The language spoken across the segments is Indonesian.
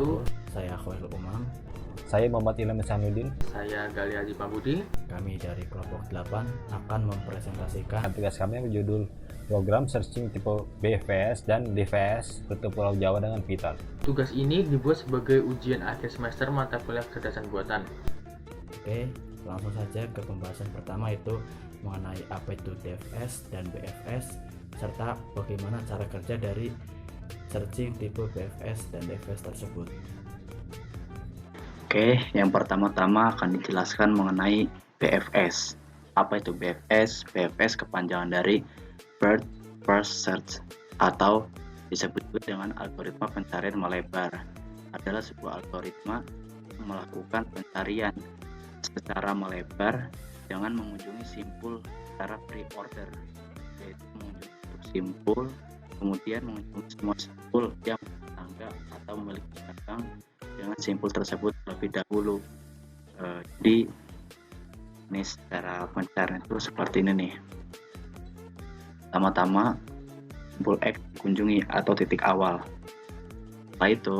wabarakatuh. Saya Khairul Umam. Saya Muhammad Ilham Ihsanuddin. Saya Gali Haji Pambudi. Kami dari kelompok 8 akan mempresentasikan tugas kami yang berjudul Program Searching Tipe BFS dan DVS Rute Pulau Jawa dengan Python. Tugas ini dibuat sebagai ujian akhir semester mata kuliah kecerdasan buatan. Oke, langsung saja ke pembahasan pertama, yaitu mengenai apa itu DFS dan BFS serta bagaimana cara kerja dari searching tipe BFS dan DFS tersebut. Oke, yang pertama-tama akan dijelaskan mengenai BFS. Apa itu BFS? BFS kepanjangan dari Breadth First Search atau disebut juga dengan algoritma pencarian melebar. Adalah sebuah algoritma yang melakukan pencarian secara melebar dengan mengunjungi simpul secara pre-order, yaitu mengunjungi simpul, kemudian mengunjungi semua simpul yang bertetangga atau memiliki cabang dengan simpul tersebut terlebih dahulu. Jadi ini secara pencarian itu seperti ini nih. Pertama-tama simpul X dikunjungi atau titik awal. Setelah itu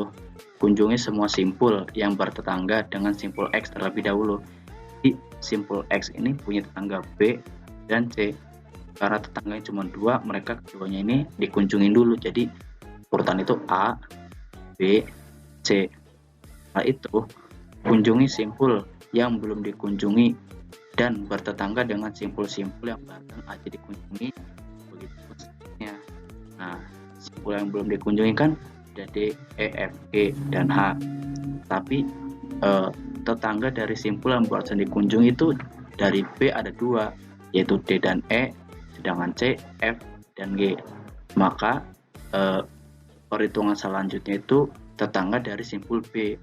kunjungi semua simpul yang bertetangga dengan simpul X terlebih dahulu. Di simpul X ini punya tetangga B dan C. Karena tetangganya cuma dua, mereka keduanya ini dikunjungin dulu. Jadi urutan itu A, B, C. Setelah itu kunjungi simpul yang belum dikunjungi dan bertetangga dengan simpul-simpul yang baru aja dikunjungi, begitu seterusnya. Nah, simpul yang belum dikunjungi kan ada D, E, F, G, dan H. Tapi tetangga dari simpul yang baru dikunjungi itu dari B ada dua, yaitu D dan E, sedangkan C, F, dan G. Maka perhitungan selanjutnya itu tetangga dari simpul B,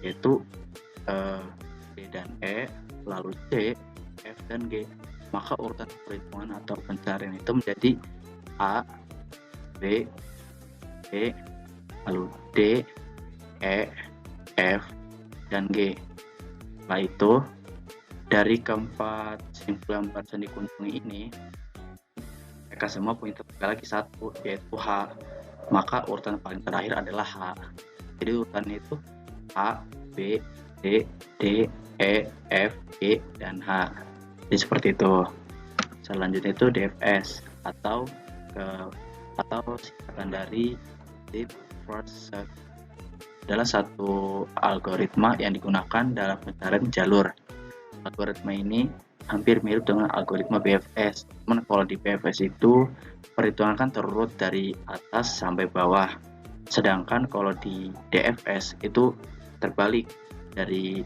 yaitu D dan E, lalu C, F, dan G. Maka urutan perhitungan atau pencarian itu menjadi A, B, C, lalu D, E, F, dan G. Setelah itu dari keempat simpul yang baru dikunjungi ini, mereka semua punya tetangga lagi satu, yaitu H. Maka urutan paling terakhir adalah H. Jadi urutannya itu A, B, C, D, E, F, G, dan H. Jadi seperti itu. Selanjutnya itu DFS atau singkatan dari Deep First Search. Adalah satu algoritma yang digunakan dalam pencarian jalur. Algoritma ini hampir mirip dengan algoritma BFS. Namun kalau di BFS itu perhitungan kan terurut dari atas sampai bawah. Sedangkan kalau di DFS itu terbalik dari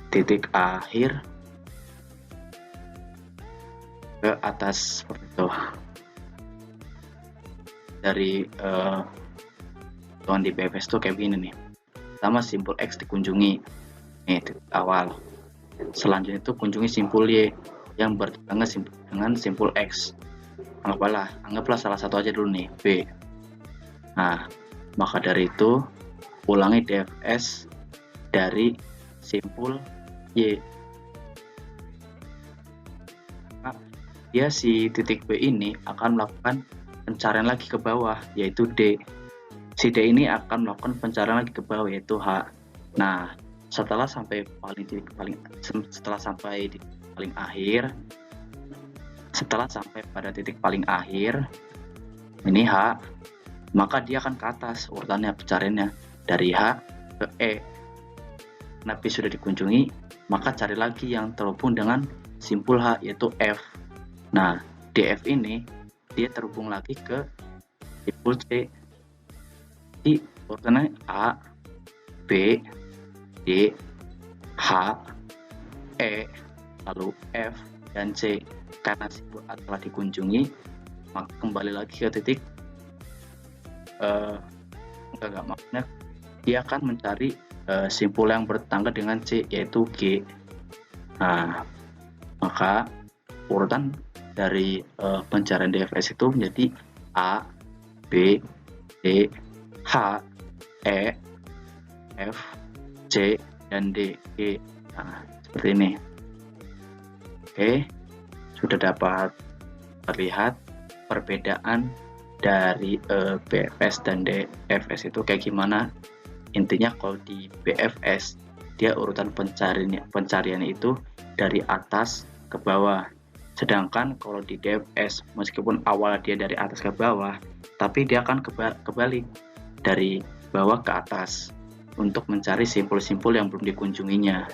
titik akhir ke atas seperti itu. Dari di BFS itu kayak begini nih. Pertama simpul X dikunjungi, nih titik awal. Selanjutnya itu kunjungi simpul Y yang bertetangga dengan simpul X. Anggaplah salah satu aja dulu nih, B. Nah, maka dari itu ulangi DFS dari simpul Y. Nah, dia si titik B ini akan melakukan pencarian lagi ke bawah, yaitu D. Si D ini akan melakukan pencarian lagi ke bawah, yaitu H. Nah, setelah sampai pada titik paling akhir ini H, maka dia akan ke atas urutannya pencariannya dari H ke E. Nah, B sudah dikunjungi, maka cari lagi yang terhubung dengan simpul H, yaitu F. Nah, DF ini dia terhubung lagi ke simpul C. Di urutannya A, B, D, H, E, lalu F, dan C. Karena simpul A telah dikunjungi, maka kembali lagi ke titik maksudnya dia akan mencari simpul yang bertetangga dengan C, yaitu G. Nah, maka urutan dari pencarian DFS itu menjadi A, B, D, H, E, F, C, dan D, G. Nah, seperti ini. Oke, sudah dapat terlihat perbedaan dari BFS dan DFS itu kayak gimana. Intinya kalau di BFS dia urutan pencarian itu dari atas ke bawah, sedangkan kalau di DFS meskipun awalnya dia dari atas ke bawah, tapi dia akan kebalik dari bawah ke atas untuk mencari simpul-simpul yang belum dikunjunginya,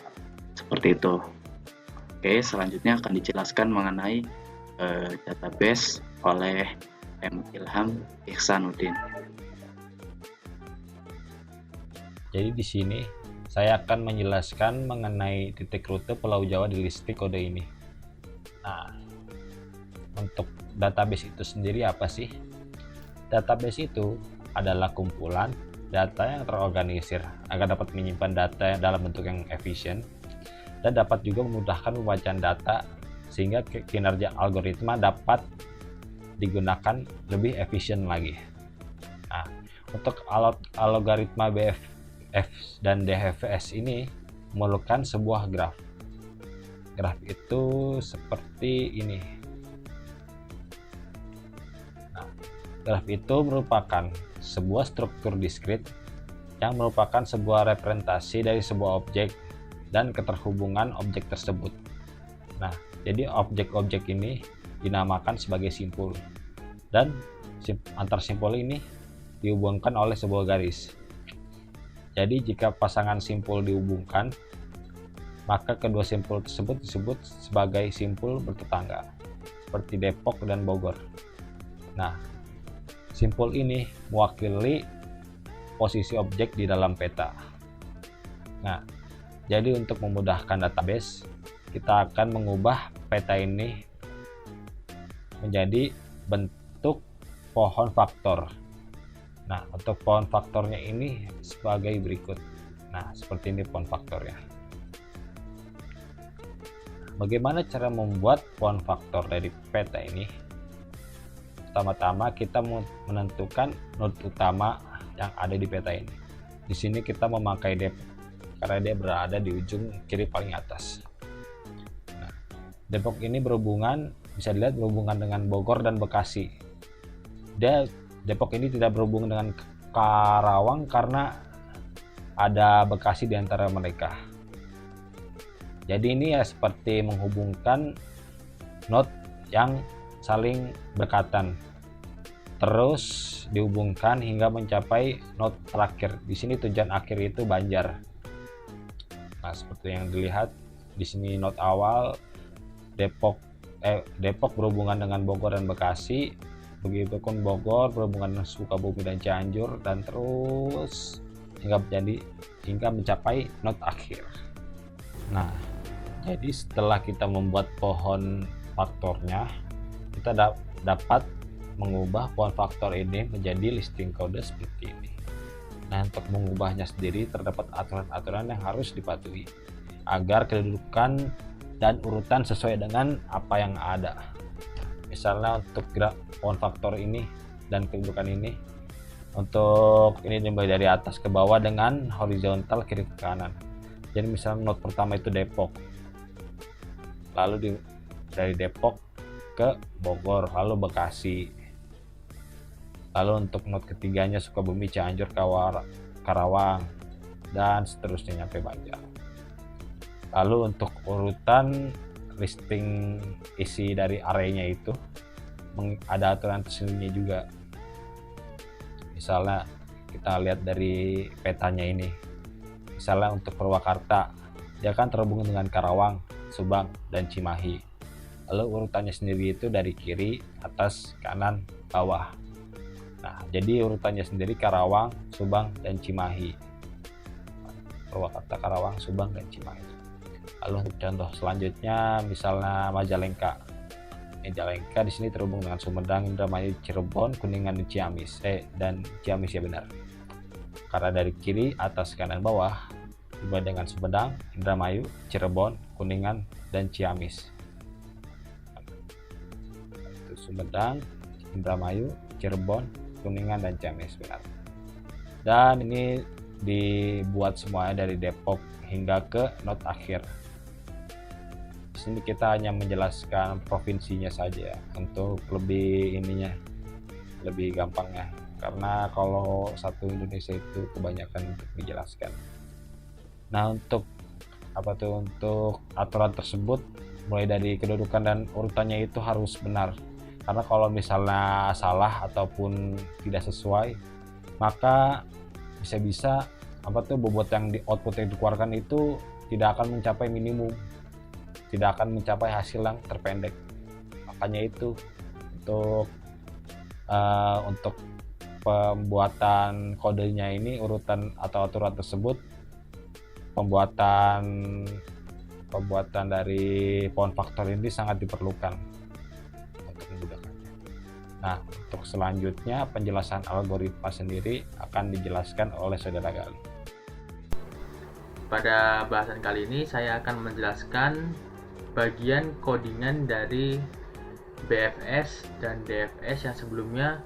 seperti itu. Oke, selanjutnya akan dijelaskan mengenai database oleh M. Ilham Ihsanuddin. Jadi di sini saya akan menjelaskan mengenai titik rute Pulau Jawa di listing kode ini. Nah, untuk database itu sendiri apa sih? Database itu adalah kumpulan data yang terorganisir agar dapat menyimpan data dalam bentuk yang efisien dan dapat juga memudahkan pembacaan data sehingga kinerja algoritma dapat digunakan lebih efisien lagi. Nah, untuk algoritma BFF dan DFS ini memerlukan sebuah graf. Graf itu seperti ini. Nah, graf itu merupakan sebuah struktur diskrit yang merupakan sebuah representasi dari sebuah objek dan keterhubungan objek tersebut. Nah, jadi objek-objek ini dinamakan sebagai simpul dan antar simpul ini dihubungkan oleh sebuah garis. Jadi jika pasangan simpul dihubungkan, maka kedua simpul tersebut disebut sebagai simpul bertetangga seperti Depok dan Bogor. Nah, simpul ini mewakili posisi objek di dalam peta. Nah, jadi untuk memudahkan database, kita akan mengubah peta ini menjadi bentuk pohon faktor. Nah, untuk pohon faktornya ini sebagai berikut. Nah, seperti ini pohon faktornya. Bagaimana cara membuat pohon faktor dari peta ini? Pertama-tama kita menentukan node utama yang ada di peta ini. Di sini kita memakai Depok karena dia berada di ujung kiri paling atas. Nah, Depok ini bisa dilihat berhubungan dengan Bogor dan Bekasi. Depok ini tidak berhubungan dengan Karawang karena ada Bekasi di antara mereka. Jadi ini ya seperti menghubungkan node yang saling berdekatan, terus dihubungkan hingga mencapai node terakhir. Di sini tujuan akhir itu Banjar. Nah, seperti yang dilihat di sini node awal Depok berhubungan dengan Bogor dan Bekasi, begitupun Bogor berhubungan dengan Sukabumi dan Cianjur, dan terus hingga mencapai node akhir. Nah, jadi setelah kita membuat pohon faktornya, kita dapat mengubah pohon faktor ini menjadi listing kode seperti ini. Nah, untuk mengubahnya sendiri terdapat aturan-aturan yang harus dipatuhi agar kedudukan dan urutan sesuai dengan apa yang ada. Misalnya untuk pohon faktor ini dan kedudukan ini, untuk ini dibagi dari atas ke bawah dengan horizontal kiri ke kanan. Jadi misalnya node pertama itu Depok, lalu dari Depok ke Bogor, lalu Bekasi, lalu untuk node ketiganya Sukabumi, Cianjur, Karawang, dan seterusnya sampai Banjar. Lalu untuk urutan listing isi dari arraynya itu ada aturan tersendiri juga. Misalnya kita lihat dari petanya ini, misalnya untuk Purwakarta dia akan terhubung dengan Karawang, Subang, dan Cimahi. Lalu urutannya sendiri itu dari kiri, atas, kanan, bawah. Nah, jadi urutannya sendiri Karawang, Subang, dan Cimahi. Purwakarta, Karawang, Subang, dan Cimahi. Lalu untuk contoh selanjutnya misalnya Majalengka. Majalengka di sini terhubung dengan Sumedang, Indramayu, Cirebon, Kuningan, dan Ciamis. Dan Ciamis ya benar. Karena dari kiri, atas, kanan, bawah dibanding dengan Sumedang, Indramayu, Cirebon, Kuningan, dan Ciamis. Itu Sumedang, Indramayu, Cirebon, Kuningan, dan Ciamis benar. Dan ini dibuat semuanya dari Depok hingga ke node akhir. Di sini kita hanya menjelaskan provinsinya saja untuk lebih lebih gampangnya, karena kalau satu Indonesia itu kebanyakan untuk dijelaskan. Nah, untuk aturan tersebut mulai dari kedudukan dan urutannya itu harus benar, karena kalau misalnya salah ataupun tidak sesuai, maka bisa-bisa bobot yang output yang dikeluarkan itu tidak akan mencapai minimum, tidak akan mencapai hasil yang terpendek. Makanya itu untuk pembuatan kodenya ini, urutan atau aturan tersebut, pembuatan dari pohon faktor ini sangat diperlukan untuk memudahkannya. Nah, untuk selanjutnya penjelasan algoritma sendiri akan dijelaskan oleh saudara Gali. Pada bahasan kali ini saya akan menjelaskan bagian codingan dari BFS dan DFS yang sebelumnya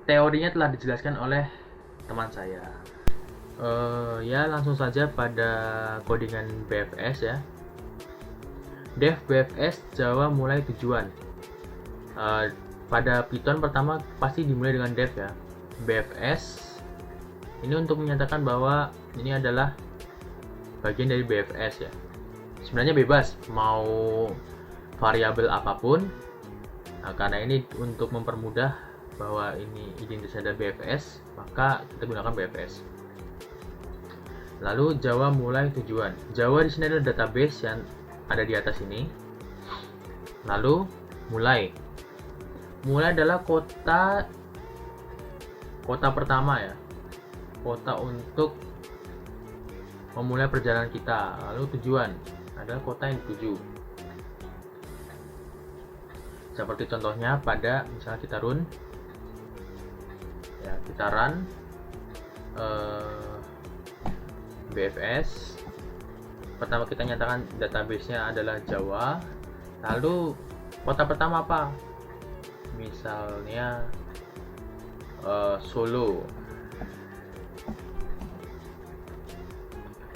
teorinya telah dijelaskan oleh teman saya. Ya, langsung saja pada codingan BFS ya. Def BFS Java mulai tujuan. Pada Python pertama pasti dimulai dengan def ya. BFS ini untuk menyatakan bahwa ini adalah bagian dari BFS ya. Sebenarnya bebas mau variabel apapun. Nah, karena ini untuk mempermudah bahwa ini identitas ada BFS, maka kita gunakan BFS. Lalu Java mulai tujuan. Java di sini adalah database yang ada di atas ini. Lalu mulai adalah kota pertama ya. Kota untuk memulai perjalanan kita. Lalu tujuan adalah kota yang dituju. Seperti contohnya pada misalnya kita run ya, kita run BFS. Pertama kita nyatakan database-nya adalah Java. Lalu kota pertama apa? Misalnya Solo.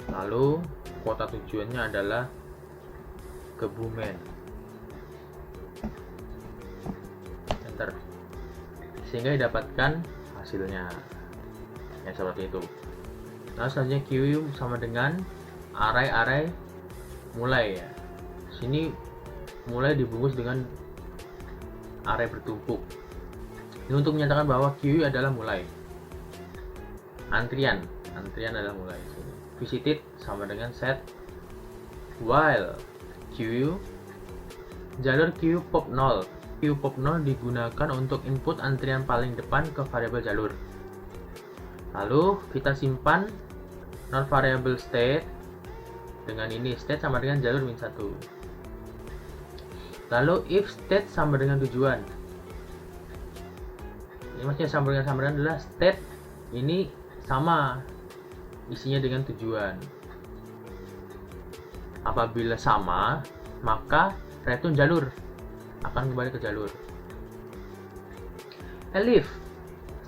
Lalu kota tujuannya adalah Kebumen. Enter. Sehingga didapatkan hasilnya. Ya, seperti itu. Nah, selanjutnya queue sama dengan array mulai ya. Sini mulai dibungkus dengan array bertumpuk. Ini untuk menyatakan bahwa queue adalah mulai. Antrian adalah mulai. Visited sama dengan set. While queue, jalur queue pop 0. Queue pop 0 digunakan untuk input antrian paling depan ke variabel jalur. Lalu kita simpan non variable state. Dengan ini state sama dengan jalur -1. Lalu if state sama dengan tujuan. Ini maksudnya sama dengan adalah state ini sama isinya dengan tujuan. Apabila sama, maka return jalur akan kembali ke jalur. Elif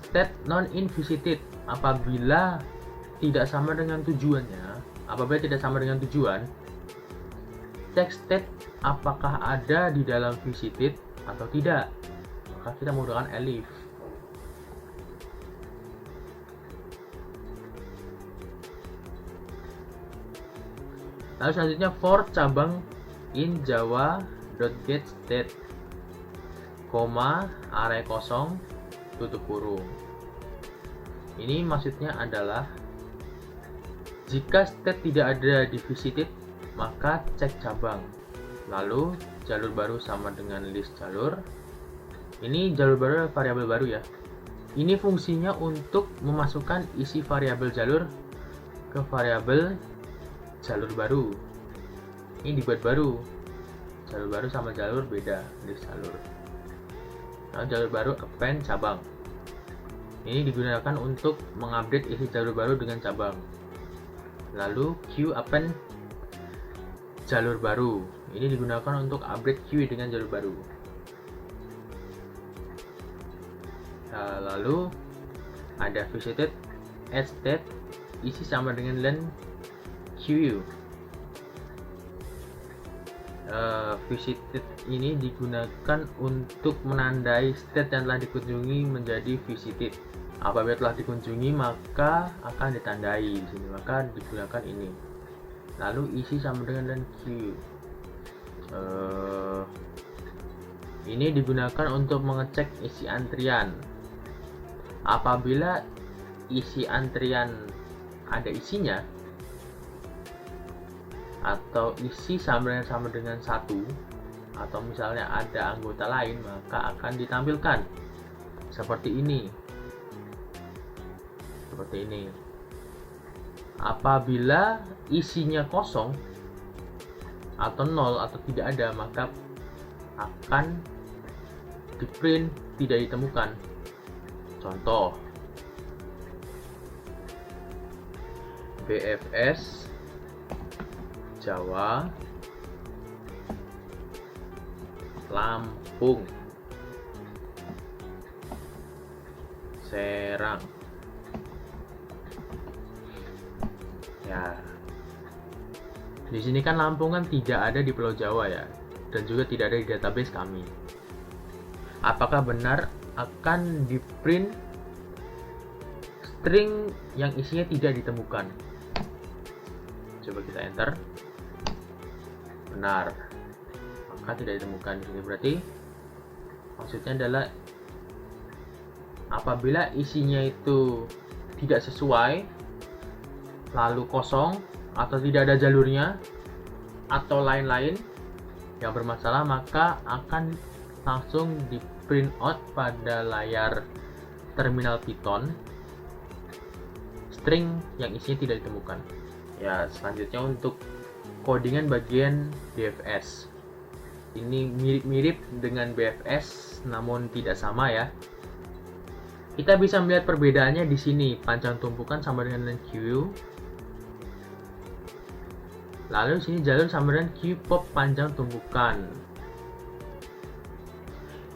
state non in visited. Apabila tidak sama dengan tujuannya, cek state apakah ada di dalam visited atau tidak, maka kita menggunakan elif. Lalu selanjutnya for cabang in java.getState, array kosong tutup kurung. Ini maksudnya adalah jika state tidak ada di visited, maka cek cabang. Lalu jalur baru sama dengan list jalur. Ini jalur baru adalah variabel baru ya. Ini fungsinya untuk memasukkan isi variabel jalur ke variabel jalur baru. Ini dibuat baru. Jalur baru sama jalur beda, list jalur. Lalu jalur baru append cabang. Ini digunakan untuk mengupdate isi jalur baru dengan cabang. Lalu queue append jalur baru. Ini digunakan untuk update queue dengan jalur baru. Lalu ada visited add state, isi sama dengan len queue. visited ini digunakan untuk menandai state yang telah dikunjungi menjadi visited. Apabila telah dikunjungi maka akan ditandai di sini, maka digunakan ini. Lalu isi sama dengan len queue. Ini digunakan untuk mengecek isi antrian. Apabila isi antrian ada isinya atau isi sama dengan 1, atau misalnya ada anggota lain, maka akan ditampilkan seperti ini. Apabila isinya kosong atau 0 atau tidak ada, maka akan di print tidak ditemukan. Contoh BFS Jawa Lampung Serang. Ya, di sini kan Lampung kan tidak ada di Pulau Jawa ya, dan juga tidak ada di database kami. Apakah benar akan di print string yang isinya tidak ditemukan? Coba kita enter. Benar, maka tidak ditemukan di sini. Berarti maksudnya adalah apabila isinya itu tidak sesuai, lalu kosong atau tidak ada jalurnya atau lain-lain yang bermasalah, maka akan langsung di print out pada layar terminal Python string yang isinya tidak ditemukan. Ya, selanjutnya untuk codingan bagian DFS. Ini mirip-mirip dengan BFS namun tidak sama ya. Kita bisa melihat perbedaannya di sini. Panjang tumpukan sama dengan len queue. Lalu di sini jalur sama dengan queue pop panjang tumpukan.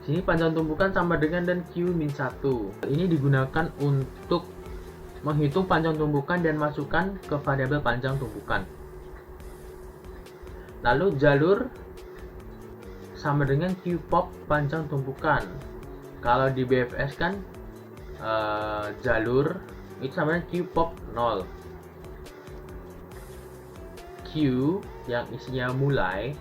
Sini panjang tumpukan sama dengan len queue -1. Ini digunakan untuk menghitung panjang tumpukan dan masukkan ke variabel panjang tumpukan. Lalu jalur sama dengan queue pop panjang tumpukan. Kalau di BFS kan jalur itu sama dengan queue pop 0. Queue yang isinya mulai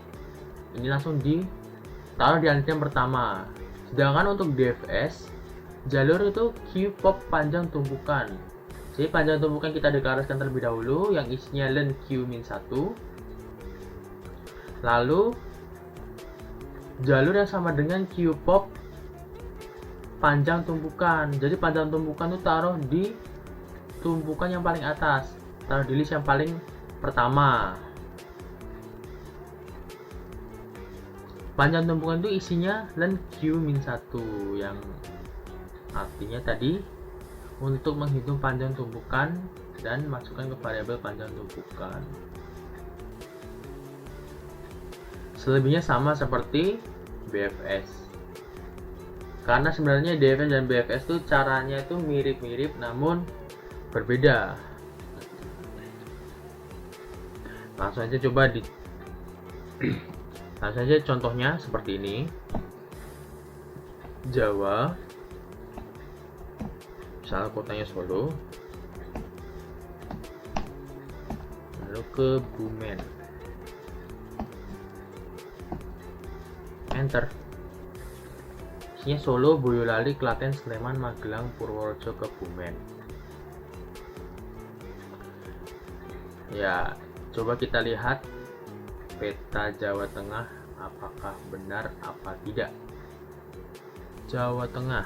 ini langsung ditaruh di antrian pertama. Sedangkan untuk DFS jalur itu queue pop panjang tumpukan. Jadi panjang tumpukan kita deklarasikan terlebih dahulu yang isinya len queue -1. Lalu jalur yang sama dengan queue pop panjang tumpukan. Jadi panjang tumpukan itu taruh di tumpukan yang paling atas, taruh di list yang paling pertama. Panjang tumpukan itu isinya len queue -1, yang artinya tadi untuk menghitung panjang tumpukan dan masukkan ke variabel panjang tumpukan. Selebihnya sama seperti BFS. Karena sebenarnya DFS dan BFS itu caranya itu mirip-mirip namun berbeda. Langsung aja coba langsung aja contohnya seperti ini. Jawa, misalnya kotanya Solo, lalu ke Bumen, enter. Isinya Solo, Boyolali, Klaten, Sleman, Magelang, Purworejo, Kebumen. Ya, coba kita lihat peta Jawa Tengah apakah benar apa tidak. Jawa Tengah.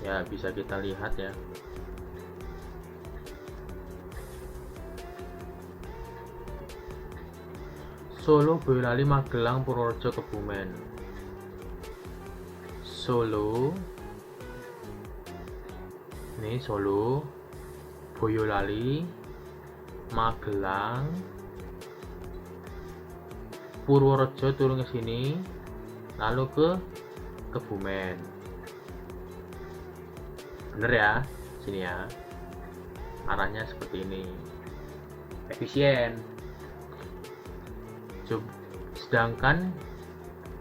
Ya, bisa kita lihat ya. Solo, Boyolali, Magelang, Purworejo, Kebumen. Solo. Ini Solo, Boyolali, Magelang, Purworejo turun ke sini, lalu ke Kebumen. Bener ya, sini ya. Arahnya seperti ini. efisien. Sedangkan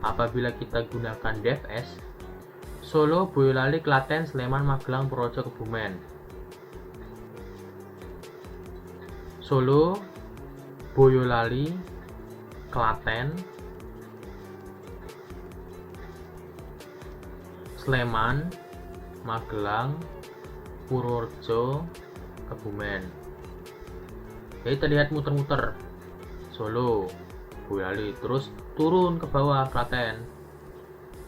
apabila kita gunakan DFS, Solo, Boyolali, Klaten, Sleman, Magelang, Purworejo, Kebumen. Solo, Boyolali, Klaten, Sleman, Magelang, Purworejo, Kebumen. Jadi terlihat muter-muter. Solo, Boyolali, terus turun ke bawah Klaten,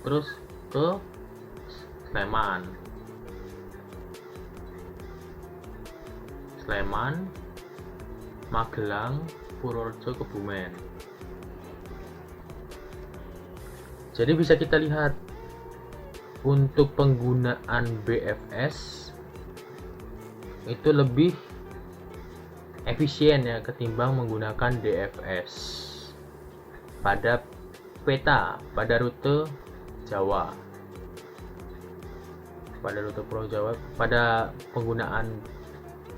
terus ke Sleman, Magelang, Purworejo, Kebumen. Jadi bisa kita lihat untuk penggunaan BFS itu lebih efisien ya ketimbang menggunakan DFS pada peta, pada rute Jawa, pada rute Pulau Jawa, pada penggunaan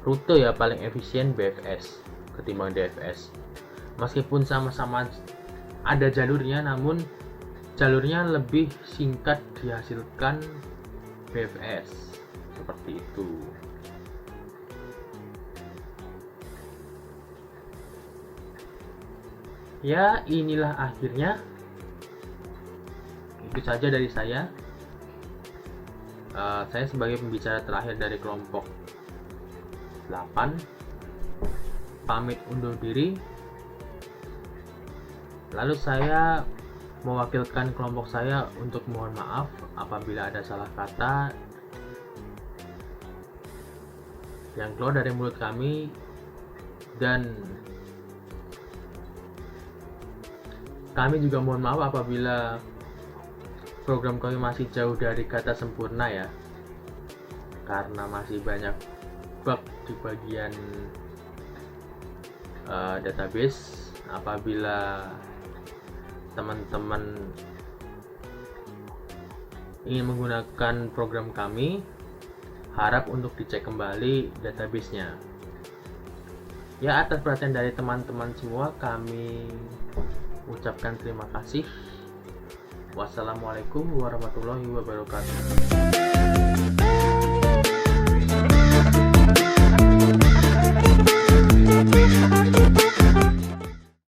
rute ya paling efisien BFS ketimbang DFS. Meskipun sama-sama ada jalurnya, namun jalurnya lebih singkat dihasilkan BFS, seperti itu. Ya, inilah akhirnya. Itu saja dari saya. Saya sebagai pembicara terakhir dari kelompok 8 pamit undur diri. Lalu saya mewakilkan kelompok saya untuk mohon maaf apabila ada salah kata yang keluar dari mulut kami, dan kami juga mohon maaf apabila program kami masih jauh dari kata sempurna ya, karena masih banyak bug di bagian database. Apabila teman-teman ingin menggunakan program kami, harap untuk dicek kembali databasenya. Ya, atas perhatian dari teman-teman semua kami ucapkan terima kasih. Wassalamualaikum warahmatullahi wabarakatuh.